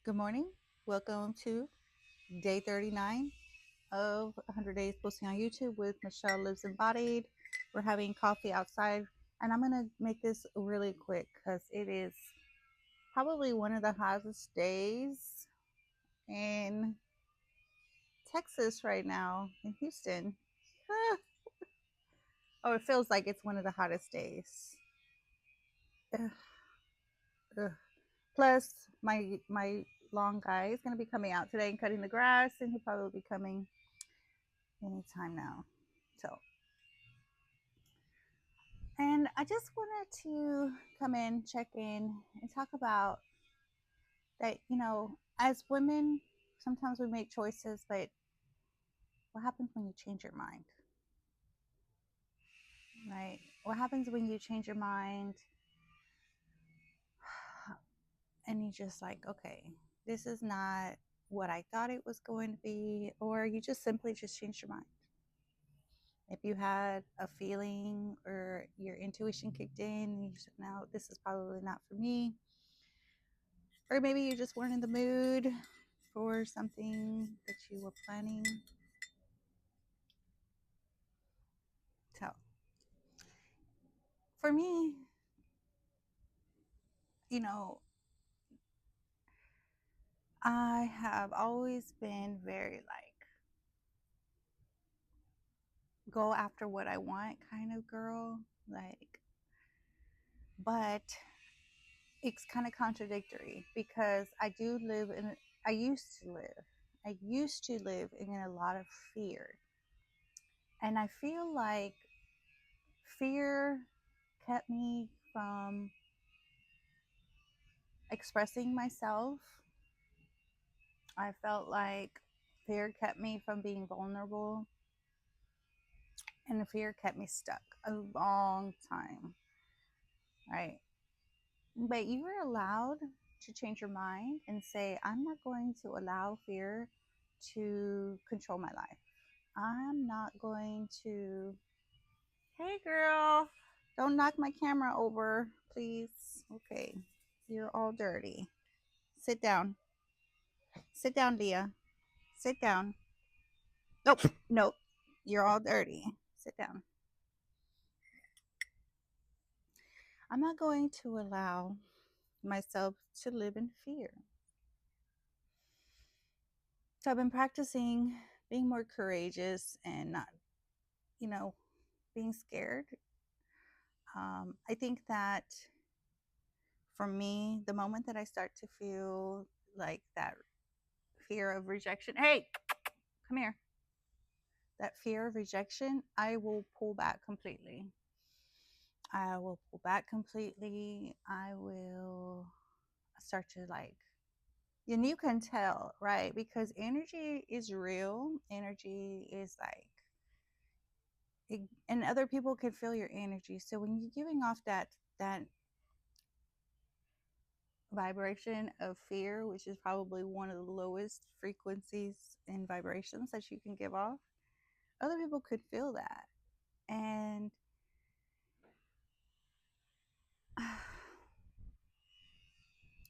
Good morning. Welcome to day 39 of 100 Days Posting on YouTube with Michelle Lives Embodied. We're having coffee outside, and I'm going to make this really quick because it is probably one of the hottest days in Texas right now, in Houston. Oh, it feels like it's one of the hottest days. Ugh, ugh. Plus, my long guy is going to be coming out today and cutting the grass, and he'll probably be coming anytime now. So, and I just wanted to come in, check in, and talk about that. As women, sometimes we make choices, but what happens when you change your mind, right? What happens when you change your mind and you just like, okay, this is not what I thought it was going to be, or you just simply just change your mind. If you had a feeling or your intuition kicked in and you said, no, this is probably not for me, or maybe you just weren't in the mood for something that you were planning. So, for me, you know, I have always been very like go after what I want kind of girl. Like, but it's kind of contradictory because I used to live, I used to live in a lot of fear. And I feel like fear kept me from expressing myself. I felt like fear kept me from being vulnerable, and the fear kept me stuck a long time, right? But you are allowed to change your mind and say, I'm not going to allow fear to control my life. I'm not going to, hey girl, don't knock my camera over, please. Okay, you're all dirty. Sit down. Sit down, Leah. Sit down. Nope, nope. You're all dirty. Sit down. I'm not going to allow myself to live in fear. So I've been practicing being more courageous and not, you know, being scared. I think that for me, the moment that I start to feel like that fear of rejection, hey, come here, that fear of rejection, I will pull back completely. I will pull back completely. I will start to like, and you can tell, right? Because energy is real. Energy is like, and other people can feel your energy. So when you're giving off that vibration of fear, which is probably one of the lowest frequencies and vibrations that you can give off, other people could feel that. And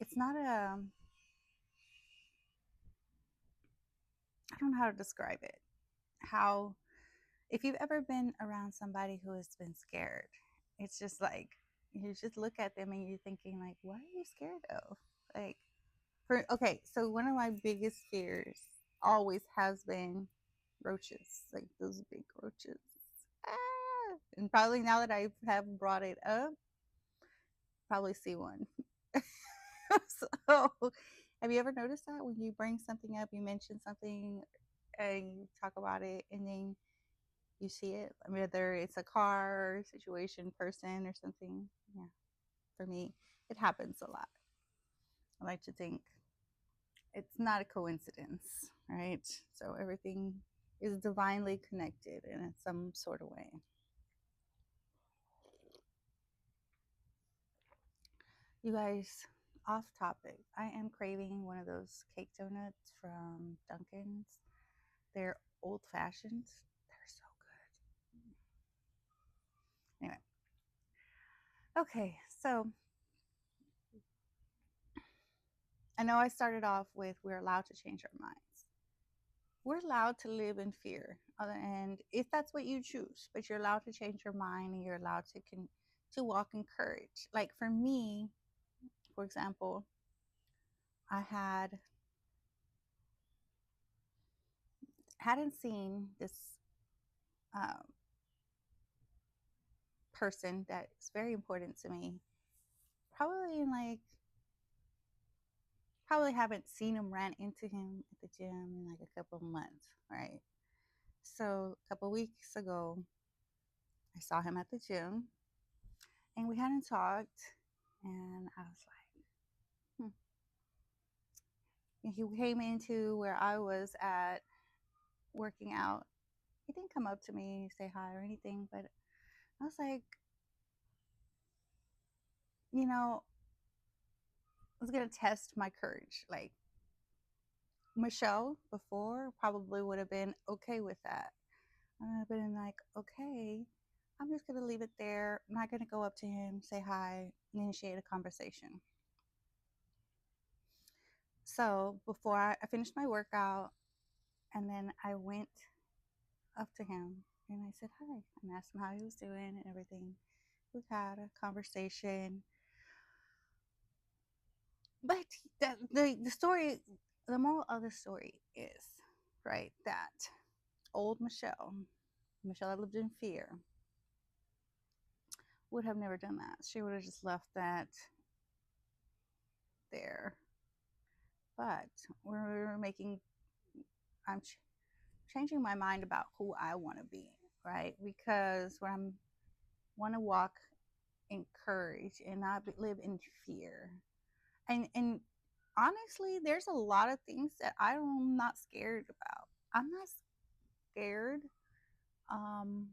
it's not I don't know how to describe it. How, if you've ever been around somebody who has been scared, it's just like you just look at them and you're thinking like, what are you scared of? Like, okay, so one of my biggest fears always has been roaches, like those big roaches. Ah! And probably now that I have brought it up, probably see one. So, have you ever noticed that when you bring something up, you mention something and you talk about it, and then you see it, whether it's a car, situation, person, or something? Yeah, for me, it happens a lot. I like to think it's not a coincidence, right? So everything is divinely connected in some sort of way. You guys, off topic. I am craving one of those cake donuts from Dunkin's. They're old fashioned. They're so good. Anyway, okay, so I know I started off with we're allowed to change our minds. We're allowed to live in fear, and if that's what you choose, but you're allowed to change your mind and you're allowed to walk in courage. Like for me, for example, I hadn't seen this um, person that's very important to me. Probably in like probably haven't seen him, ran into him at the gym in like a couple of months, right? So a couple of weeks ago, I saw him at the gym and we hadn't talked, and I was like, and he came into where I was at working out. He didn't come up to me, say hi or anything, but I was like, you know, I was gonna test my courage. Like Michelle before probably would have been okay with that. I've been like, okay, I'm just gonna leave it there. I'm not gonna go up to him, say hi, and initiate a conversation. So before I finished my workout, and then I went up to him and I said hi and asked him how he was doing and everything. We had a conversation, but the story, the moral of the story is right that old Michelle that lived in fear, would have never done that. She would have just left that there. But we're making, I'm changing my mind about who I want to be, right? Because when I'm want to walk in courage and not live in fear. And honestly, there's a lot of things that I'm not scared about. I'm not scared um,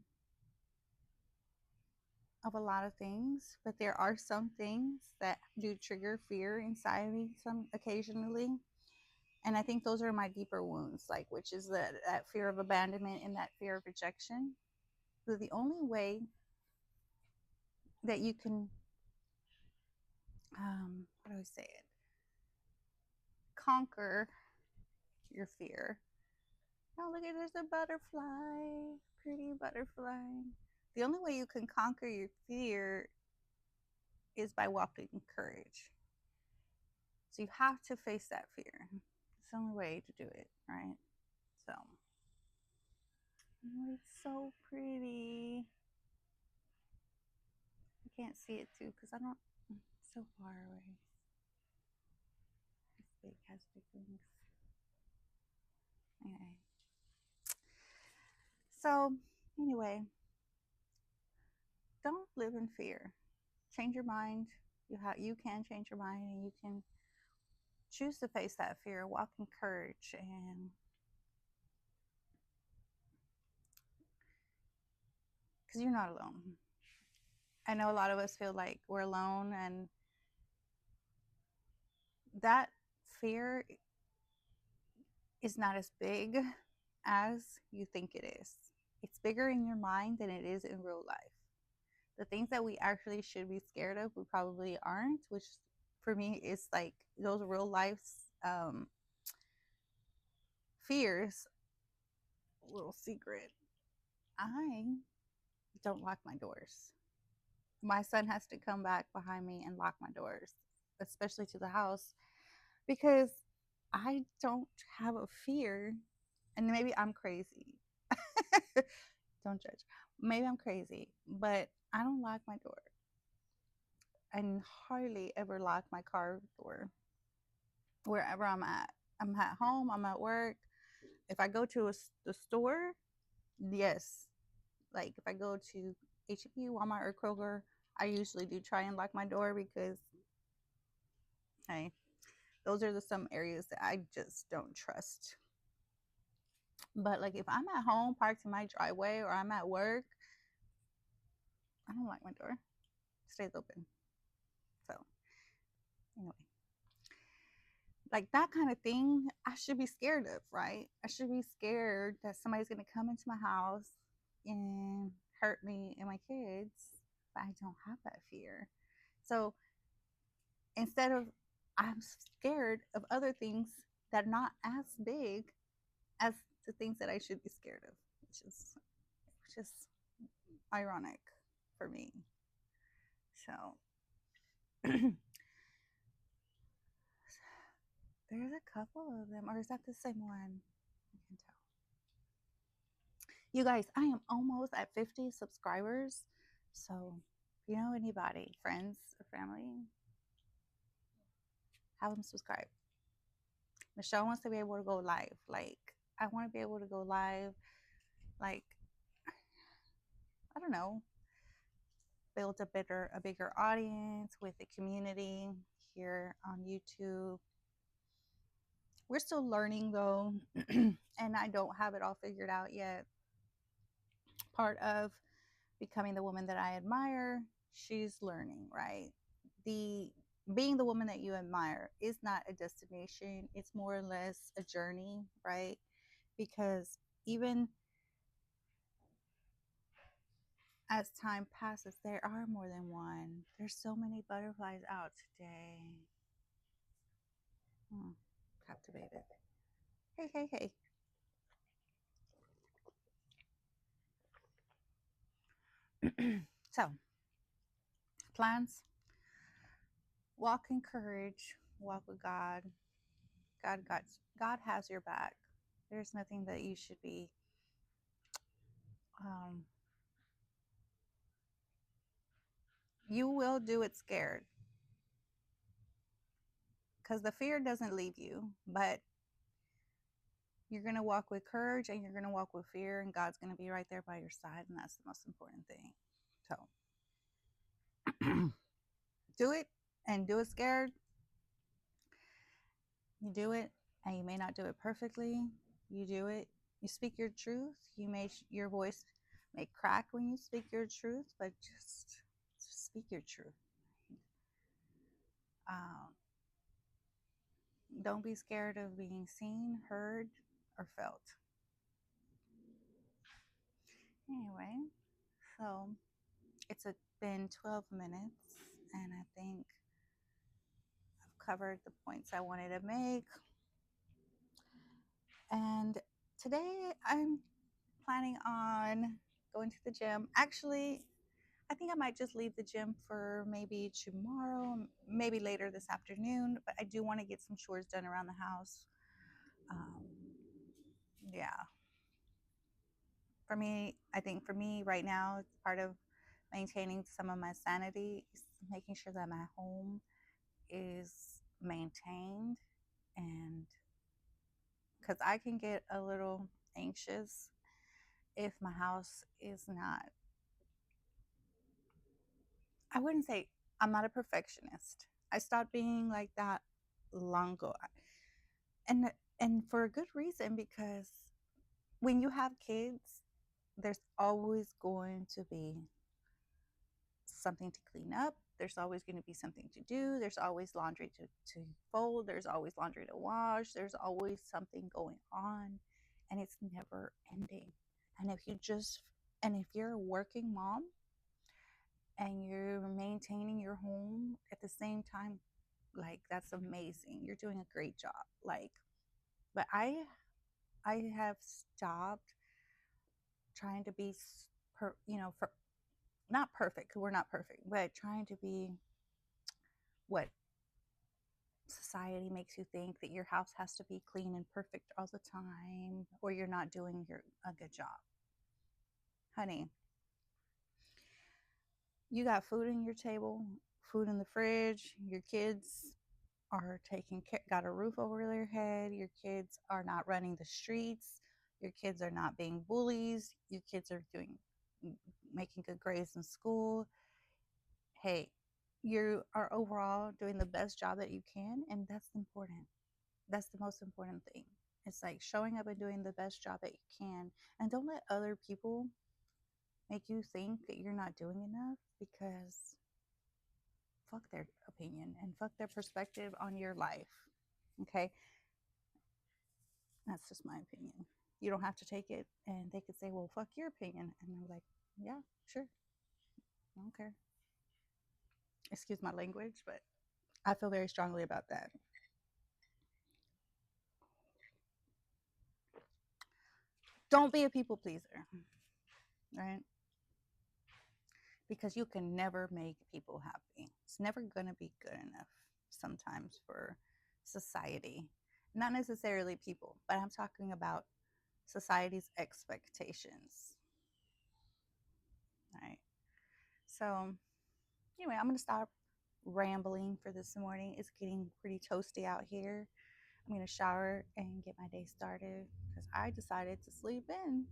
of a lot of things, but there are some things that do trigger fear inside me some occasionally. And I think those are my deeper wounds, like which is that fear of abandonment and that fear of rejection. So the only way that you can, how do I say it, conquer your fear. Oh, look at, there's a butterfly, pretty butterfly. The only way you can conquer your fear is by walking in courage. So you have to face that fear. It's the only way to do it, right? So, oh, it's so pretty. I can't see it too because I don't, it's so far away. It's big, has big wings. Okay. So, anyway, don't live in fear. Change your mind. You can change your mind and you can choose to face that fear, walk in courage, and because you're not alone. I know a lot of us feel like we're alone, and that fear is not as big as you think it is. It's bigger in your mind than it is in real life. The things that we actually should be scared of, we probably aren't, which for me is like those real life's fears. Little secret, I don't lock my doors. My son has to come back behind me and lock my doors, especially to the house, because I don't have a fear. And maybe I'm crazy. Don't judge. Maybe I'm crazy, but I don't lock my door. I hardly ever lock my car door wherever I'm at. I'm at home, I'm at work. If I go to the store, yes. Like if I go to HEB, Walmart, or Kroger, I usually do try and lock my door because, hey, those are some areas that I just don't trust. But like if I'm at home, parked in my driveway, or I'm at work, I don't lock my door. It stays open. So anyway, like that kind of thing, I should be scared of, right? I should be scared that somebody's gonna come into my house and hurt me and my kids, but I don't have that fear. So instead of, I'm scared of other things that are not as big as the things that I should be scared of, which is ironic for me. So there's a couple of them, or is that the same one? I can tell. You guys, I am almost at 50 subscribers. So, if you know anybody, friends or family, have them subscribe. Michelle wants to be able to go live. Like, I want to be able to go live. Like, I don't know, build a bigger audience with the community here on YouTube. We're still learning though, and I don't have it all figured out yet. Part of becoming the woman that I admire, she's learning, right? The Being the woman that you admire is not a destination, it's more or less a journey, right? Because even as time passes, there are more than one. There's so many butterflies out today. Hmm, captivated. Hey, hey, hey. So, plans, walk in courage, walk with God. God, God has your back. There's nothing that you should be um, you will do it scared because the fear doesn't leave you, but you're going to walk with courage and you're going to walk with fear, and God's going to be right there by your side. And that's the most important thing. So do it, and do it scared. You do it, and you may not do it perfectly. You do it. You speak your truth. Your voice may crack when you speak your truth, but just speak your truth. Um, don't be scared of being seen, heard, or felt. Anyway, so been 12 minutes, and I think I've covered the points I wanted to make. And today I'm planning on going to the gym. Actually, I think I might just leave the gym for maybe tomorrow, maybe later this afternoon, but I do want to get some chores done around the house. Um, yeah, I think for me right now, it's part of maintaining some of my sanity is making sure that my home is maintained, and because I can get a little anxious if my house is not, I wouldn't say I'm not a perfectionist. I stopped being like that long ago. And and for a good reason, because when you have kids, there's always going to be something to clean up. There's always going to be something to do. There's always laundry to fold. There's always laundry to wash. There's always something going on, and it's never ending. And if you're a working mom and you're maintaining your home at the same time, like that's amazing. You're doing a great job. Like, but I have stopped trying to be for not perfect, because we're not perfect, but trying to be what society makes you think that your house has to be clean and perfect all the time, or you're not doing a good job. Honey, you got food in your table, food in the fridge, your kids are taking care, got a roof over their head, your kids are not running the streets, your kids are not being bullies, your kids are making good grades in school. Hey, you are overall doing the best job that you can, and that's important. That's the most important thing. It's like showing up and doing the best job that you can, and don't let other people make you think that you're not doing enough, because fuck their opinion and fuck their perspective on your life. Okay, that's just my opinion. You don't have to take it, and they could say, well, fuck your opinion, and I'm like, yeah, sure, I don't care. Excuse my language, but I feel very strongly about that. Don't be a people pleaser, right? Because you can never make people happy. It's never going to be good enough sometimes for society. Not necessarily people, but I'm talking about society's expectations, right? So, anyway, I'm going to stop rambling for this morning. It's getting pretty toasty out here. I'm going to shower and get my day started because I decided to sleep in.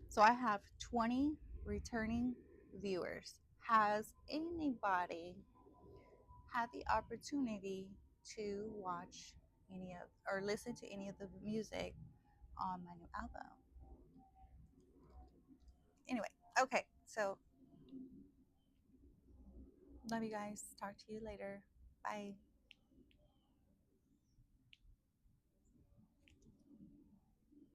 So I have 20 returning viewers. Has anybody had the opportunity to watch any of or listen to any of the music on my new album? Anyway, okay, so love you guys. Talk to you later. Bye.